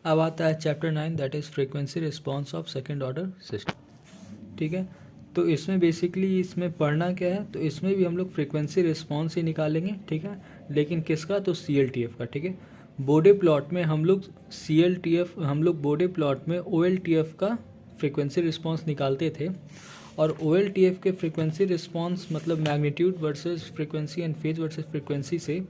अब आता है chapter 9 that is frequency response of second order system. ठीक है, तो इसमें बेसिकली इसमें पढ़ना क्या है, तो इसमें भी हम लोग फ्रीक्वेंसी रिस्पॉन्स ही निकालेंगे। ठीक है, लेकिन किसका, तो CLTF का। ठीक है, बोडे प्लॉट में हम लोग बोडे प्लॉट में OLTF का फ्रीक्वेंसी रिस्पॉन्स निकालते थे, और OLTF के फ्रीक्वेंसी रिस्पॉन्स मतलब magnitude versus frequency and phase versus frequency से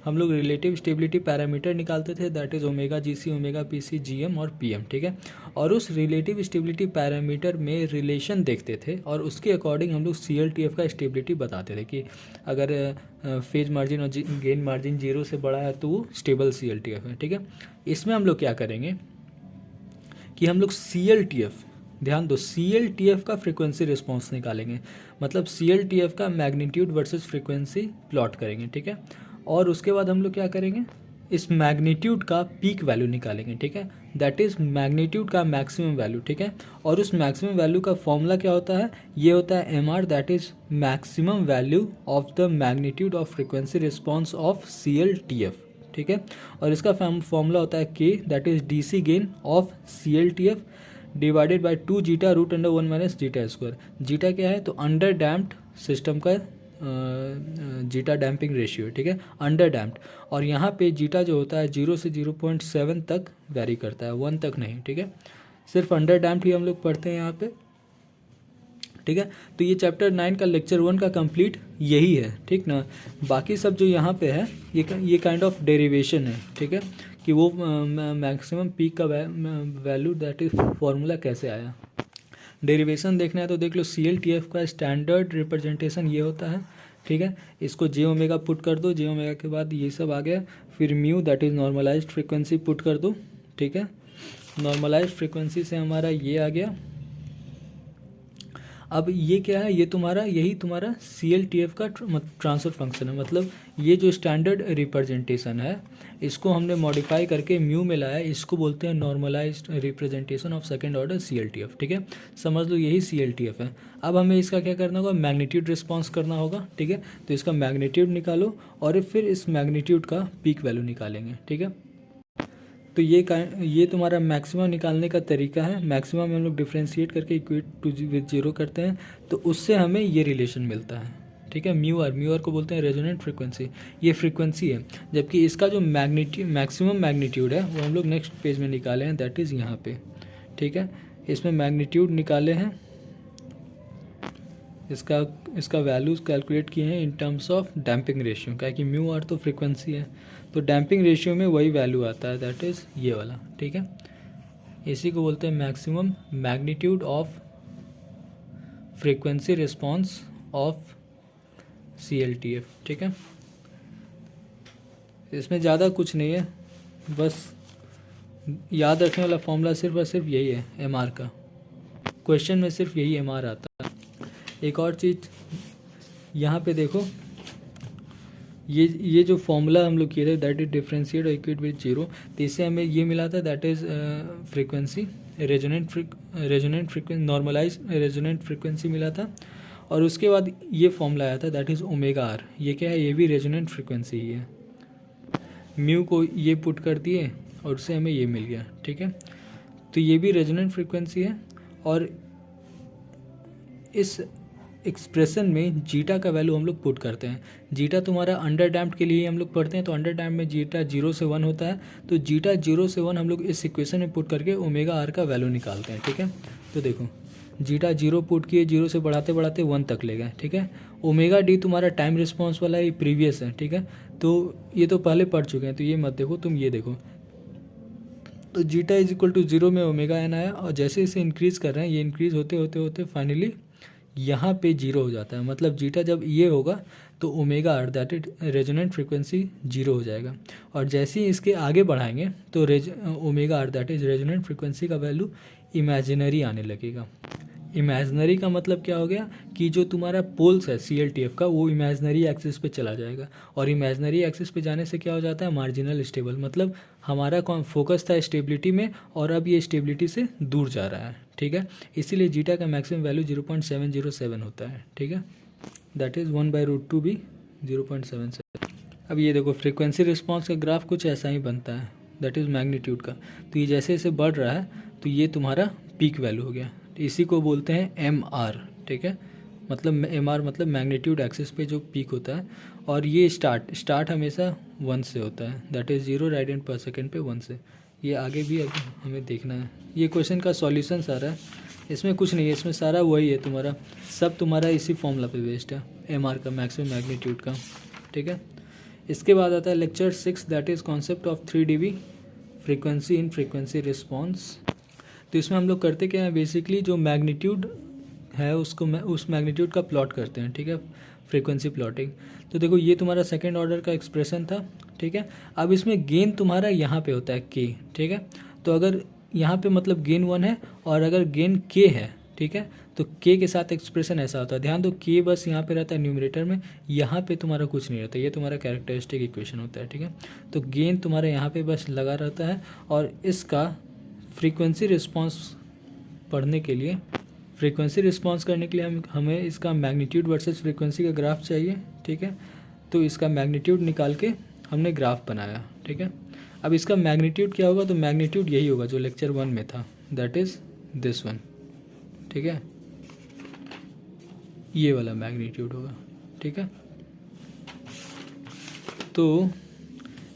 हम लोग रिलेटिव स्टेबिलिटी पैरामीटर निकालते थे, that is omega GC, omega PC, GM और PM। ठीक है, और उस रिलेटिव स्टेबिलिटी पैरामीटर में रिलेशन देखते थे, और उसके अकॉर्डिंग हम लोग CLTF का स्टेबिलिटी बताते थे कि अगर फेज मार्जिन और गेन मार्जिन 0 से बड़ा है तो वो स्टेबल CLTF है। ठीक है, इसमें हम लोग क्या करेंगे कि हम लोग CLTF, ध्यान दो, CLTF का फ्रीक्वेंसी रिस्पॉन्स निकालेंगे, मतलब CLTF का मैग्नीट्यूड वर्सेस फ्रीक्वेंसी प्लॉट करेंगे। ठीक है, और उसके बाद हम लोग क्या करेंगे, इस मैग्नीट्यूड का पीक वैल्यू निकालेंगे। ठीक है, दैट इज़ मैग्नीट्यूड का मैक्सिमम वैल्यू। ठीक है, और उस मैक्सिमम वैल्यू का फॉर्मूला क्या होता है, ये होता है MR, that is maximum value of the magnitude of frequency response of CLTF। ठीक है, और इसका फॉर्मूला होता है K, that is DC gain of CLTF divided by 2 zeta root under 1 minus zeta square. Zeta क्या है, तो अंडर डैम्प्ड सिस्टम का जीटा डैम्पिंग रेशियो। ठीक है, अंडर डैम्प्ड, और यहाँ पे जीटा जो होता है 0 से 0.7 तक वैरी करता है, 1 तक नहीं। ठीक है, सिर्फ अंडर डैम्प्ड ही हम लोग पढ़ते हैं यहाँ पे। ठीक है, तो ये चैप्टर 9 का लेक्चर 1 का कंप्लीट यही है। ठीक ना, बाकी सब जो यहाँ पे है ये काइंड ऑफ डेरिवेशन है। ठीक है, कि वो मैक्सिमम पीक का वैल्यू दैट इज फॉर्मूला कैसे आया। डेरिवेशन देखना है तो देख लो, CLTF का स्टैंडर्ड रिप्रेजेंटेशन ये होता है। ठीक है, इसको J ओमेगा पुट कर दो, J ओमेगा के बाद ये सब आ गया, फिर mu that is normalized frequency put कर दो। ठीक है, नॉर्मलाइज्ड फ्रीक्वेंसी से हमारा ये आ गया। अब ये क्या है, ये यही तुम्हारा CLTF का ट्रांसफर फंक्शन है, मतलब ये जो स्टैंडर्ड रिप्रेजेंटेशन है इसको हमने मॉडिफाई करके म्यू में लाया, इसको बोलते हैं normalized representation of second order CLTF। ठीक है, समझ लो यही CLTF है। अब हमें इसका क्या करना होगा, मैग्नीट्यूड रिस्पॉन्स करना होगा। ठीक है, तो इसका मैग्नीट्यूड निकालो और फिर इस मैग्नीट्यूड का पीक वैल्यू निकालेंगे। ठीक है, तो ये तुम्हारा मैक्सिमम निकालने का तरीका है। मैक्सिमम हम लोग डिफ्रेंशिएट करके इक्वेट टू विद 0 करते हैं, तो उससे हमें ये रिलेशन मिलता है। ठीक है, म्यू आर को बोलते हैं रेजोनेंट फ्रीक्वेंसी, ये फ्रीक्वेंसी है। जबकि इसका जो मैक्सिमम मैग्नीट्यूड है वो हम लोग नेक्स्ट पेज में निकाले हैं, दैट इज़ यहाँ पे। ठीक है, इसमें मैग्नीट्यूड निकाले हैं, इसका वैल्यूज कैलकुलेट किए हैं in terms of damping ratio, क्या कि म्यू आर तो फ्रीक्वेंसी है, तो डैम्पिंग रेशियो में वही वैल्यू आता है, दैट इज़ ये वाला। ठीक है, इसी को बोलते हैं maximum magnitude of frequency response of CLTF। ठीक है, इसमें ज़्यादा कुछ नहीं है, बस याद रखने वाला फॉर्मूला सिर्फ और सिर्फ यही है MR का। क्वेश्चन में सिर्फ यही MR आता है। एक और चीज़ यहाँ पे देखो, ये जो फॉर्मूला हम लोग किए थे दैट इज डिफरेंशिएट और इक्वेट विद 0, तो इससे हमें ये मिला था that is frequency resonant frequency, normalize resonant frequency मिला था, और उसके बाद ये फॉर्मूला आया था दैट इज़ ओमेगा आर। ये क्या है, ये भी रेजोनेंट फ्रीक्वेंसी ही है। म्यू को ये पुट कर दिए और उससे हमें ये मिल गया। ठीक है, तो ये भी रेजोनेंट फ्रीक्वेंसी है, और इस एक्सप्रेशन में जीटा का वैल्यू हम लोग पुट करते हैं। जीटा तुम्हारा अंडर डैम्प्ड के लिए हम लोग पढ़ते हैं, तो अंडर डैम्प्ड में जीटा 0 से 1 होता है, तो जीटा 0 से 1 हम लोग इस इक्वेशन में पुट करके ओमेगा आर का वैल्यू निकालते हैं। ठीक है, तो देखो जीटा 0 पुट किए, 0 से बढ़ाते बढ़ाते 1 तक ले गए। ठीक है, ओमेगा डी तुम्हारा टाइम रिस्पॉन्स वाला ये प्रीवियस है। ठीक है, तो ये तो पहले पढ़ चुके हैं, तो ये मत देखो, तुम ये देखो, तो जीटा इज इक्वल टू 0 में ओमेगा एन आया, और जैसे इसे इंक्रीज़ कर रहे हैं, ये इंक्रीज़ होते होते होते फाइनली यहाँ पे 0 हो जाता है। मतलब जीटा जब ये होगा तो omega R that is resonant frequency 0 हो जाएगा, और जैसे ही इसके आगे बढ़ाएंगे तो omega R that is resonant frequency का वैल्यू इमेजिनरी आने लगेगा। इमेजिनरी का मतलब क्या हो गया कि जो तुम्हारा पोल्स है CLTF का वो इमेजिनरी एक्सिस पे चला जाएगा, और इमेजिनरी एक्सिस पे जाने से क्या हो जाता है, मार्जिनल स्टेबल, मतलब हमारा फोकस था स्टेबिलिटी में और अब ये स्टेबिलिटी से दूर जा रहा है। ठीक है, इसीलिए जीटा का मैक्सिमम वैल्यू 0.707 होता है। ठीक है, दैट इज़ 1/√2 भी 0.77। अब ये देखो फ्रीक्वेंसी रिस्पॉन्स का ग्राफ कुछ ऐसा ही बनता है, दैट इज़ मैग्नीट्यूड का। तो ये जैसे जैसे बढ़ रहा है तो ये तुम्हारा पीक वैल्यू हो गया। तो इसी को बोलते हैं एम आर, ठीक है। मतलब एम आर मतलब मैग्नीट्यूड एक्सिस पे जो पीक होता है। और ये स्टार्ट हमेशा 1 से होता है, दैट इज़ 0 रेडियन पर सेकेंड पे 1 से। ये आगे भी अभी हमें देखना है। ये क्वेश्चन का सॉल्यूशन सारा है, इसमें कुछ नहीं है, इसमें सारा वही है तुम्हारा, सब तुम्हारा इसी फॉर्मूला पे बेस्ड है, एम आर का, मैक्सिमम मैग्नीट्यूड का, ठीक है। इसके बाद आता है lecture 6, that is concept of 3 dB frequency in frequency response. तो इसमें हम लोग करते क्या है, बेसिकली जो मैग्नीट्यूड है उसको उस मैग्नीट्यूड का प्लॉट करते हैं, ठीक है, फ्रीक्वेंसी प्लॉटिंग। तो देखो ये तुम्हारा सेकेंड ऑर्डर का एक्सप्रेशन था, ठीक है। अब इसमें गेन तुम्हारा यहाँ पे होता है के, ठीक है। तो अगर यहाँ पे मतलब गेन 1 है और अगर गेन के है, ठीक है, तो के के साथ एक्सप्रेशन ऐसा होता है। ध्यान दो के बस यहाँ पे रहता है न्यूमरेटर में, यहाँ पे तुम्हारा कुछ नहीं रहता, ये तुम्हारा कैरेक्टरिस्टिक इक्वेशन होता है, ठीक है। तो गेन तुम्हारा यहाँ पे बस लगा रहता है और इसका फ्रीक्वेंसी रिस्पॉन्स पढ़ने के लिए, फ्रीक्वेंसी रिस्पॉन्स करने के लिए हमें इसका मैग्नीट्यूड वर्सेस फ्रीक्वेंसी का ग्राफ चाहिए, ठीक है। तो इसका मैग्नीट्यूड निकाल के हमने ग्राफ बनाया, ठीक है। अब इसका मैग्नीट्यूड क्या होगा, तो मैग्नीट्यूड यही होगा जो लेक्चर 1 में था, दैट इज़ दिस वन, ठीक है। ये वाला मैग्नीट्यूड होगा, ठीक है। तो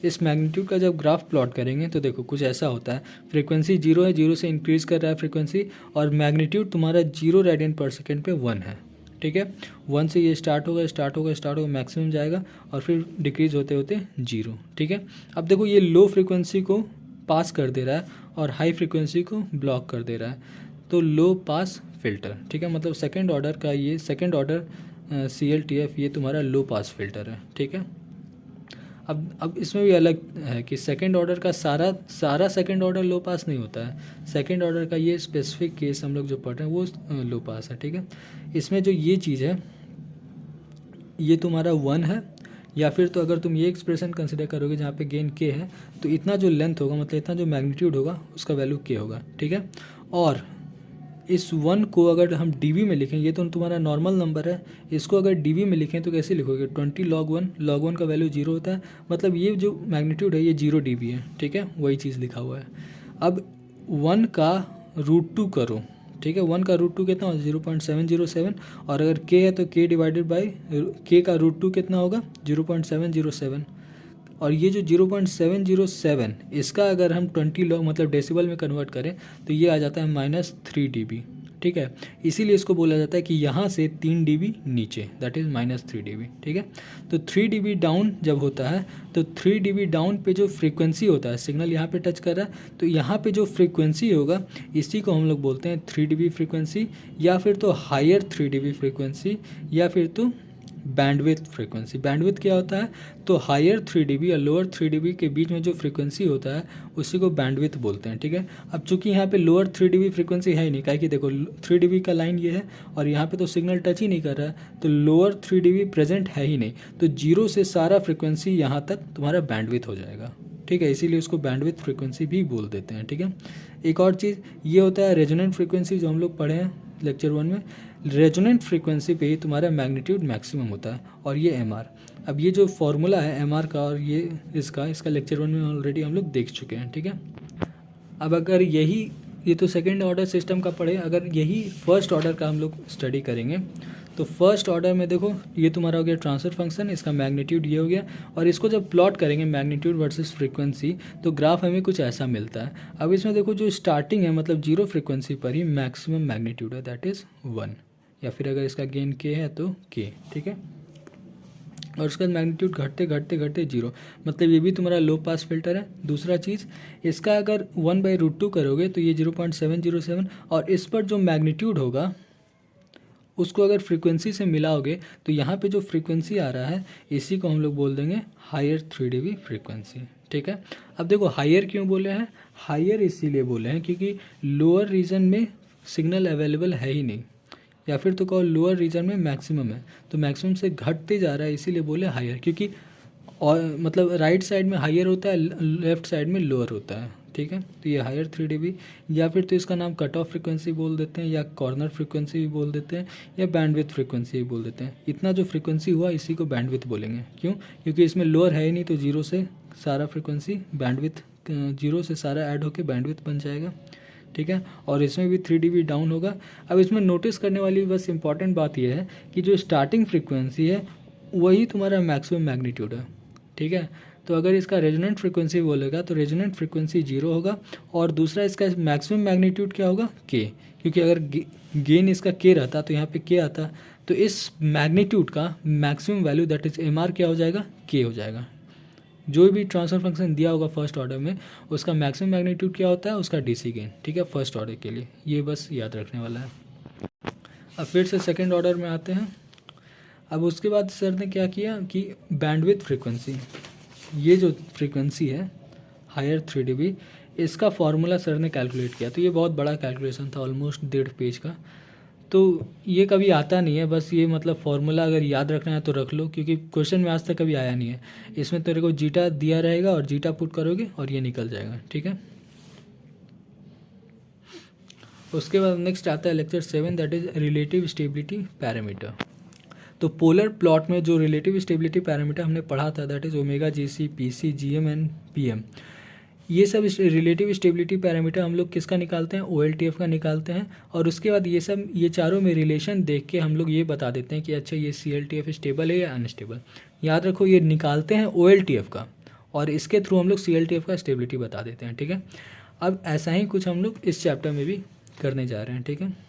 इस मैग्नीट्यूड का जब ग्राफ प्लॉट करेंगे तो देखो कुछ ऐसा होता है, फ्रीक्वेंसी 0 है, 0 से इंक्रीज़ कर रहा है फ्रीक्वेंसी, और मैग्नीट्यूड तुम्हारा 0 रेडियन पर सेकेंड पे 1 है, ठीक है। 1 से ये स्टार्ट होगा मैक्सिमम जाएगा और फिर डिक्रीज होते होते 0, ठीक है। अब देखो ये लो फ्रीक्वेंसी को पास कर दे रहा है और हाई फ्रीक्वेंसी को ब्लॉक कर दे रहा है, तो लो पास फिल्टर, ठीक है। मतलब सेकेंड ऑर्डर का ये सेकेंड ऑर्डर CLTF ये तुम्हारा लो पास फिल्टर है, ठीक है। अब इसमें भी अलग है कि सेकंड ऑर्डर का सारा सेकंड ऑर्डर लो पास नहीं होता है। सेकंड ऑर्डर का ये स्पेसिफिक केस हम लोग जो पढ़ रहे हैं वो लो पास है, ठीक है। इसमें जो ये चीज़ है ये तुम्हारा 1 है, या फिर तो अगर तुम ये एक्सप्रेशन कंसिडर करोगे जहाँ पे गेन के है, तो इतना जो लेंथ होगा मतलब इतना जो मैग्नीट्यूड होगा उसका वैल्यू के होगा, ठीक है। और इस 1 को अगर हम dB में लिखें, ये तो तुम्हारा नॉर्मल नंबर है, इसको अगर dB में लिखें तो कैसे लिखोगे, 20 log 1 का वैल्यू 0 होता है, मतलब ये जो मैग्नीट्यूड है ये 0 dB है, ठीक है, वही चीज़ लिखा हुआ है। अब 1 का √2 करो, ठीक है, 1 का √2 कितना होगा 0.707, और अगर k है तो k डिवाइडेड बाई k का √2 कितना होगा 0.707, और ये जो 0.707 इसका अगर हम 20 log मतलब डेसिबल में कन्वर्ट करें तो ये आ जाता है -3 dB, ठीक है। इसीलिए इसको बोला जाता है कि यहाँ से 3 dB नीचे, दैट इज़ -3 dB, ठीक है। तो 3 dB डाउन जब होता है तो 3 dB डाउन पे जो फ्रीक्वेंसी होता है, सिग्नल यहाँ पे टच कर रहा है तो यहाँ पे जो फ्रीक्वेंसी होगा इसी को हम लोग बोलते हैं 3 dB फ्रीक्वेंसी, या फिर तो हायर 3 dB फ्रीक्वेंसी, या फिर तो बैंडविथ फ्रीक्वेंसी। बैंडविथ क्या होता है, तो हायर 3 dB या लोअर 3 dB के बीच में जो फ्रीक्वेंसी होता है उसी को बैंडविथ बोलते हैं, ठीक है। अब चूंकि यहाँ पे लोअर 3 dB फ्रीक्वेंसी है ही नहीं, काहे कि देखो 3 dB का लाइन ये है और यहाँ पे तो सिग्नल टच ही नहीं कर रहा है, तो लोअर 3 dB प्रेजेंट है ही नहीं, तो 0 से सारा फ्रीक्वेंसी यहाँ तक तुम्हारा बैंडविथ हो जाएगा, ठीक है। इसीलिए उसको बैंडविथ फ्रीक्वेंसी भी बोल देते हैं, ठीक है। एक और चीज़ ये होता है रेजोनेंट फ्रीक्वेंसी, जो हम लोग पढ़े हैं लेक्चर 1 में, रेजोनेंट फ्रीक्वेंसी पे ही तुम्हारा मैग्नीट्यूड मैक्सिमम होता है, और ये MR। अब ये जो फॉर्मूला है MR का और ये इसका लेक्चर 1 में ऑलरेडी हम लोग देख चुके हैं, ठीक है। अब अगर ये तो सेकेंड ऑर्डर सिस्टम का पढ़े, अगर यही फर्स्ट ऑर्डर का हम लोग स्टडी करेंगे तो फर्स्ट ऑर्डर में देखो ये तुम्हारा हो गया ट्रांसफर फंक्शन, इसका मैग्नीट्यूड ये हो गया, और इसको जब प्लॉट करेंगे मैग्नीट्यूड वर्सेस फ्रीक्वेंसी तो ग्राफ हमें कुछ ऐसा मिलता है। अब इसमें देखो जो स्टार्टिंग है मतलब 0 फ्रीक्वेंसी पर ही मैक्सिमम मैग्नीट्यूड है, दैट इज़ 1, या फिर अगर इसका गेन k है तो k, ठीक है। और उसका मैग्नीट्यूड घटते घटते घटते 0, मतलब ये भी तुम्हारा लो पास फिल्टर है। दूसरा चीज़ इसका अगर 1/√2 करोगे तो ये 0.707, और इस पर जो मैग्नीट्यूड होगा उसको अगर फ्रीक्वेंसी से मिलाओगे तो यहाँ पे जो फ्रीक्वेंसी आ रहा है इसी को हम लोग बोल देंगे हायर 3 dB फ्रीक्वेंसी, ठीक है। अब देखो हायर क्यों बोले हैं, हायर इसीलिए बोले हैं क्योंकि लोअर रीजन में सिग्नल अवेलेबल है ही नहीं, या फिर तो कहो लोअर रीजन में मैक्सिमम है, तो मैक्सिमम से घटते जा रहा है, इसीलिए बोले हायर, क्योंकि और मतलब राइट साइड में हायर होता है, लेफ्ट साइड में लोअर होता है, ठीक है। तो ये हायर 3 dB, या फिर तो इसका नाम कट ऑफ फ्रीक्वेंसी बोल देते हैं, या कॉर्नर फ्रीक्वेंसी भी बोल देते हैं, या बैंडविथ फ्रीक्वेंसी भी बोल देते हैं। इतना जो फ्रीक्वेंसी हुआ इसी को बैंडविथ बोलेंगे, क्यों, क्योंकि इसमें लोअर है ही नहीं, तो 0 से सारा फ्रीक्वेंसी बैंडविथ जीरो से सारा ऐड होके बैंडविड्थ बन जाएगा, ठीक है। और इसमें भी 3 dB डाउन होगा। अब इसमें नोटिस करने वाली बस इंपॉर्टेंट बात यह है कि जो स्टार्टिंग फ्रीक्वेंसी है वही तुम्हारा मैक्सिमम मैग्नीट्यूड है, ठीक है। तो अगर इसका रेजोनेंट फ्रीक्वेंसी बोलेगा तो रेजोनेंट फ्रीक्वेंसी 0 होगा, और दूसरा इसका मैक्सिमम मैग्नीट्यूड क्या होगा, के, क्योंकि अगर गेन इसका के रहता तो यहाँ पे के आता, तो इस मैग्नीट्यूड का maximum value that is M R क्या हो जाएगा, के हो जाएगा। जो भी ट्रांसफर फंक्शन दिया होगा फर्स्ट ऑर्डर में उसका मैक्सिमम मैग्नीट्यूड क्या होता है, उसका डीसी गेन, ठीक है, फर्स्ट ऑर्डर के लिए। ये बस याद रखने वाला है। अब फिर से सेकेंड ऑर्डर में आते हैं। अब उसके बाद सर ने क्या किया कि बैंडविड्थ फ्रीक्वेंसी, ये जो फ्रीक्वेंसी है हायर 3 dB, इसका फॉर्मूला सर ने कैलकुलेट किया। तो ये बहुत बड़ा कैलकुलेशन था, ऑलमोस्ट 1.5 पेज का। तो ये कभी आता नहीं है, बस ये मतलब फॉर्मूला अगर याद रखना है तो रख लो, क्योंकि क्वेश्चन में आज तक कभी आया नहीं है। इसमें तेरे को जीटा दिया रहेगा और जीटा पुट करोगे और ये निकल जाएगा, ठीक है। उसके बाद नेक्स्ट आता है lecture 7, that is relative stability parameter. तो पोलर प्लॉट में जो रिलेटिव स्टेबिलिटी पैरामीटर हमने पढ़ा था that is omega GC, PC, GM and PM. ये सब रिलेटिव स्टेबिलिटी पैरामीटर हम लोग किसका निकालते हैं, OLTF का निकालते हैं। और उसके बाद ये चारों में रिलेशन देख के हम लोग ये बता देते हैं कि अच्छा ये CLTF स्टेबल है या अनस्टेबल। याद रखो ये निकालते हैं OLTF का, और इसके थ्रू हम लोग CLTF का स्टेबिलिटी बता देते हैं, ठीक है। अब ऐसा ही कुछ हम लोग इस चैप्टर में भी करने जा रहे हैं, ठीक है।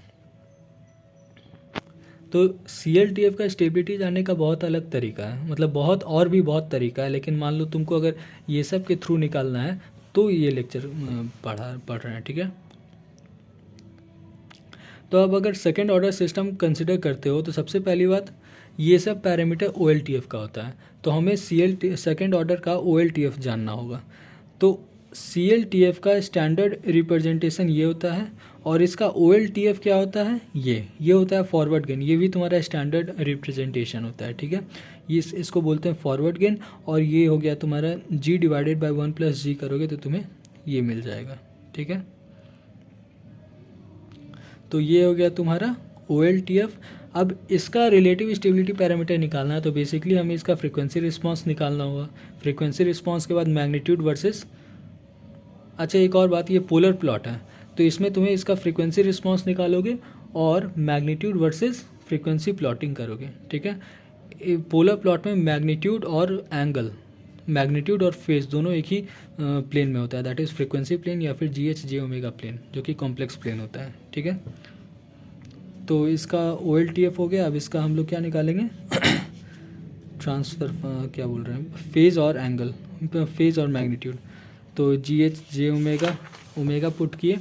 तो CLTF का स्टेबिलिटी जानने का बहुत अलग तरीका है, मतलब बहुत तरीका है, लेकिन मान लो तुमको अगर ये सब के थ्रू निकालना है तो ये लेक्चर पढ़ रहे हैं, ठीक है। तो अब अगर सेकेंड ऑर्डर सिस्टम कंसिडर करते हो तो सबसे पहली बात ये सब पैरामीटर OLTF का होता है, तो हमें सेकेंड ऑर्डर का OLTF जानना होगा। तो CLTF का स्टैंडर्ड रिप्रेजेंटेशन ये होता है, और इसका OLTF क्या होता है, ये होता है फॉरवर्ड गेन। ये भी तुम्हारा स्टैंडर्ड रिप्रेजेंटेशन होता है, ठीक है। ये इसको बोलते हैं फॉरवर्ड गेन, और ये हो गया तुम्हारा G डिवाइडेड बाई 1 + G करोगे तो तुम्हें ये मिल जाएगा, ठीक है। तो ये हो गया तुम्हारा OLTF। अब इसका रिलेटिव स्टेबिलिटी पैरामीटर निकालना है, तो बेसिकली हमें इसका फ्रीक्वेंसी रिस्पांस निकालना होगा। फ्रीक्वेंसी रिस्पांस के बाद मैग्नीट्यूड वर्सेस, अच्छा एक और बात, ये पोलर प्लॉट है तो इसमें तुम्हें इसका फ्रीक्वेंसी रिस्पांस निकालोगे और मैग्नीट्यूड वर्सेस फ्रीक्वेंसी प्लॉटिंग करोगे, ठीक है। पोलर प्लॉट में मैग्नीट्यूड और एंगल, मैग्नीट्यूड और फेज दोनों एक ही प्लेन में होता है, दैट इज़ फ्रीक्वेंसी प्लेन या फिर GHJ प्लेन, जो कि कॉम्प्लेक्स प्लेन होता है, ठीक है। तो इसका OLTF हो गया। अब इसका हम लोग क्या निकालेंगे ट्रांसफर क्या बोल रहे हैं, फेज और एंगल, फेज और मैग्नीट्यूड। तो GHJ ओमेगा पुट किए,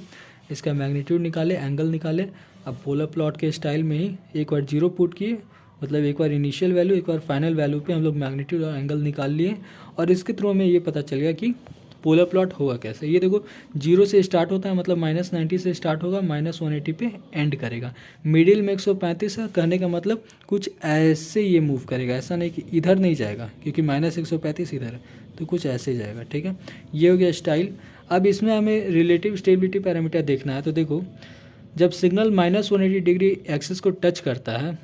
इसका मैग्नीट्यूड निकाले, एंगल निकाले। अब पोलर प्लॉट के स्टाइल में ही एक बार 0 पुट किए, मतलब एक बार इनिशियल वैल्यू एक बार फाइनल वैल्यू पे हम लोग मैग्नीट्यूड और एंगल निकाल लिए, और इसके थ्रू हमें ये पता चल गया कि पोलर प्लॉट होगा कैसे। ये देखो 0 से स्टार्ट होता है, मतलब -90 से स्टार्ट होगा, -180 पे एंड करेगा। मिडिल में 135 है, कहने का मतलब कुछ ऐसे ये मूव करेगा, ऐसा नहीं कि इधर नहीं जाएगा, क्योंकि -135 इधर है, तो कुछ ऐसे जाएगा, ठीक है। ये हो गया स्टाइल। अब इसमें हमें रिलेटिव स्टेबिलिटी पैरामीटर देखना है। तो देखो जब सिग्नल -180 डिग्री एक्सिस को टच करता है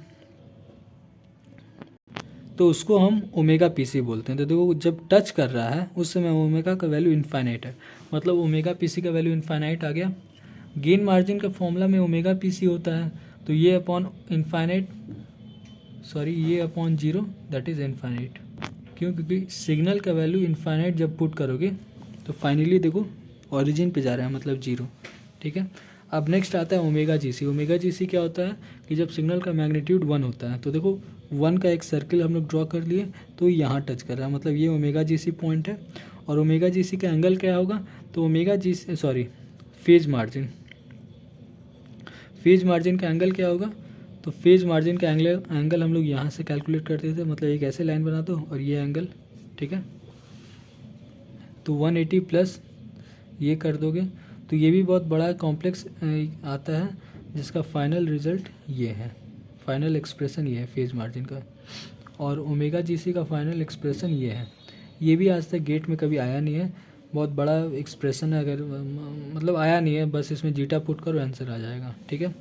तो उसको हम ओमेगा PC बोलते हैं। तो देखो जब टच कर रहा है उस समय ओमेगा का वैल्यू इनफाइनाइट है, मतलब ओमेगा PC का वैल्यू इनफाइनाइट आ गया। गेन मार्जिन का फॉर्मूला में ओमेगा PC होता है, तो ये अपॉन इनफाइनाइट, सॉरी ये अपॉन 0 दैट इज़ इनफाइनाइट। क्यों, क्योंकि सिग्नल का वैल्यू इनफाइनाइट जब पुट करोगे तो फाइनली देखो ओरिजिन पे जा रहा है, मतलब 0, ठीक है। अब नेक्स्ट आता है ओमेगा GC। ओमेगा GC क्या होता है कि जब सिग्नल का मैग्नीट्यूड 1 होता है, तो देखो 1 का एक सर्किल हम लोग ड्रॉ कर लिए, तो यहाँ टच कर रहा है, मतलब ये ओमेगा GC पॉइंट है। और ओमेगा GC का एंगल क्या होगा, तो omega GC sorry phase margin का एंगल क्या होगा, तो फेज मार्जिन का एंगल हम लोग यहाँ से कैलकुलेट करते थे, मतलब एक ऐसे लाइन बना दो और ये एंगल, ठीक है। तो 180 प्लस ये कर दोगे तो ये भी बहुत बड़ा कॉम्प्लेक्स आता है, जिसका फाइनल रिजल्ट ये है, फाइनल एक्सप्रेशन ये है फेज मार्जिन का। और ओमेगा GC का फाइनल एक्सप्रेशन ये है। ये भी आज तक गेट में कभी आया नहीं है, बहुत बड़ा एक्सप्रेशन है, अगर मतलब आया नहीं है, बस इसमें जीटा पुट करो आंसर आ जाएगा, ठीक है।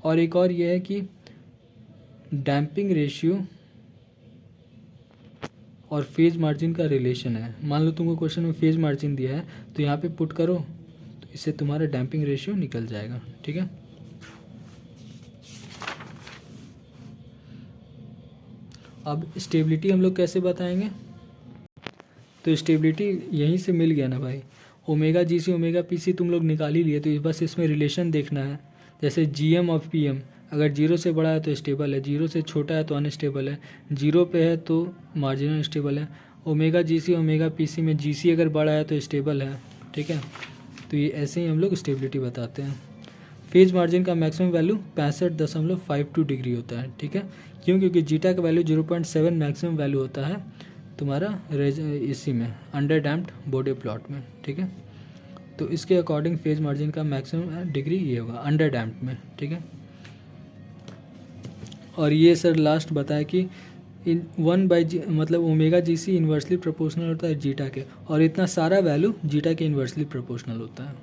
और एक और ये है कि डैम्पिंग रेशियो और फेज मार्जिन का रिलेशन है। मान लो तुमको क्वेश्चन में फेज मार्जिन दिया है तो यहाँ पे पुट करो, तो इससे तुम्हारा डैम्पिंग रेशियो निकल जाएगा। ठीक है, अब स्टेबिलिटी हम लोग कैसे बताएंगे? तो स्टेबिलिटी यहीं से मिल गया ना भाई, ओमेगा जी सी ओमेगा पी सी तुम लोग निकाल ही लिए, तो बस इसमें रिलेशन देखना है। जैसे जी एम और पी एम अगर 0 से बड़ा है तो स्टेबल है, 0 से छोटा है तो अनस्टेबल है, 0 पे है तो मार्जिनल स्टेबल है। ओमेगा जी सी ओमेगा पी सी में जी सी अगर बड़ा है तो स्टेबल है। ठीक है, तो ये ऐसे ही हम लोग स्टेबिलिटी बताते हैं। फेज मार्जिन का मैक्सिमम वैल्यू 65.52 डिग्री होता है। ठीक है, क्यों? क्योंकि जीटा का वैल्यू 0.7 मैक्सिमम वैल्यू होता है तुम्हारा इसी में अंडर डैम्प्ड बॉडी प्लॉट में। ठीक है, तो इसके अकॉर्डिंग फेज मार्जिन का मैक्सिमम डिग्री ये होगा अंडर डैम्प्ड में। ठीक है, और ये सर लास्ट बताया कि इन 1/g मतलब ओमेगा जी सी इन्वर्सली प्रोपोर्शनल होता है जीटा के, और इतना सारा वैल्यू जीटा के इन्वर्सली प्रोपोर्शनल होता है।